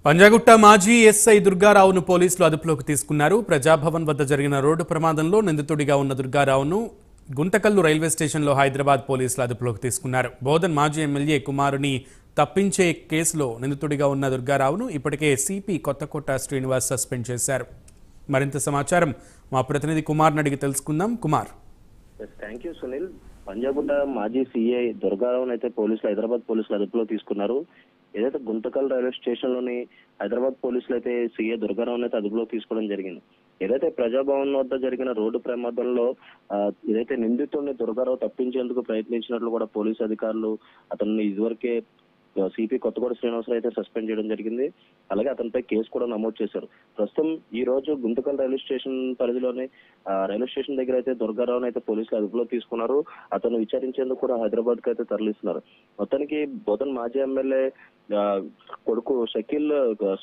పంజాగుట్ట మాజీ ఎస్ఐ దుర్గారావును పోలీసులు అదుపులోకి తీసుకున్నారు. ప్రజాభవన్ వద్ద జరిగిన రోడ్డు ప్రమాదంలో నిందితుడిగా ఉన్న దుర్గారావును గుంతకల్లు రైల్వే స్టేషన్లో హైదరాబాద్ పోలీసులు అదుపులోకి తీసుకున్నారు. బోధన్ మాజీ ఎమ్మెల్యే కుమారుని తప్పించే కేసులో నిందితుడిగా ఉన్న దుర్గారావును ఇప్పటికే సిపి కొత్తకోట శ్రీనివాస్ సస్పెండ్ చేశారు. మరింత సమాచారం మా ప్రతినిధి కుమార్ని అడిగి తెలుసుకుందాం. కుమార్. Thank you Sunil. పంజాగుట్ట మాజీ సిఐ దుర్గారావును అయితే పోలీసులు హైదరాబాద్ పోలీసులు అదుపులో తీసుకున్నారు. ఏదైతే గుంతకల్ రైల్వే స్టేషన్ లోని హైదరాబాద్ పోలీసులు అయితే సీఏ దుర్గారావును అయితే అదుపులోకి తీసుకోవడం జరిగింది. ఏదైతే ప్రజాభవన్ వద్ద జరిగిన రోడ్డు ప్రమాదంలో ఏదైతే నిందితుడిని దుర్గారావు తప్పించేందుకు ప్రయత్నించినట్లు కూడా పోలీసు అధికారులు అతన్ని ఇదివరకే సిపి కొత్తకోట శ్రీనివాసరావు అయితే సస్పెండ్ చేయడం జరిగింది. అలాగే అతనిపై కేసు కూడా నమోదు చేశారు. ప్రస్తుతం ఈ రోజు గుంతకల్ రైల్వే స్టేషన్ పరిధిలోని రైల్వే స్టేషన్ దగ్గర అయితే దుర్గారావును అయితే పోలీసులు అదుపులో తీసుకున్నారు. అతను విచారించేందుకు కూడా హైదరాబాద్ కు అయితే తరలిస్తున్నారు. మొత్తానికి బోధన్ మాజీ ఎమ్మెల్యే కొడుకు షకీల్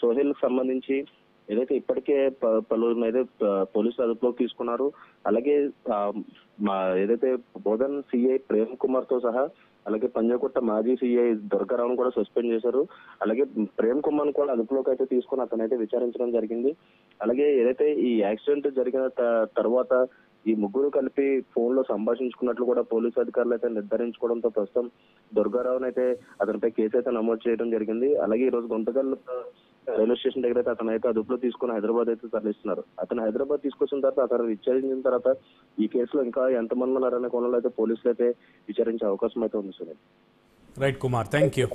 సోహెల్ సంబంధించి ఏదైతే ఇప్పటికే పలువురిని అయితే పోలీసులు అదుపులోకి తీసుకున్నారు. అలాగే ఏదైతే బోధన్ సిఐ ప్రేమ్ కుమార్ తో సహా అలాగే పంజాగుట్ట మాజీ సిఐ దుర్గారావును కూడా సస్పెండ్ చేశారు. అలాగే ప్రేమ్ కుమార్ కూడా అదుపులోకి అయితే తీసుకుని అతనైతే విచారించడం జరిగింది. అలాగే ఏదైతే ఈ యాక్సిడెంట్ జరిగిన తర్వాత ఈ ముగ్గురు కలిపి ఫోన్ లో సంభాషించుకున్నట్లు కూడా పోలీసు అధికారులు అయితే నిర్ధారించుకోవడంతో ప్రస్తుతం దుర్గారావును అయితే అతనిపై కేసు అయితే నమోదు చేయడం జరిగింది. అలాగే ఈ రోజు గుంతకల్ రైల్వే స్టేషన్ దగ్గర అయితే అతను అయితే అదుపులో తీసుకుని హైదరాబాద్ అయితే తరలిస్తున్నారు. అతను హైదరాబాద్ తీసుకొచ్చిన తర్వాత అతను విచారించిన తర్వాత ఈ కేసులో ఇంకా ఎంతమంది ఉన్నారనే కోణంలో అయితే పోలీసులు అయితే విచారించే అవకాశం అయితే ఉంది. Right Kumar, thank you.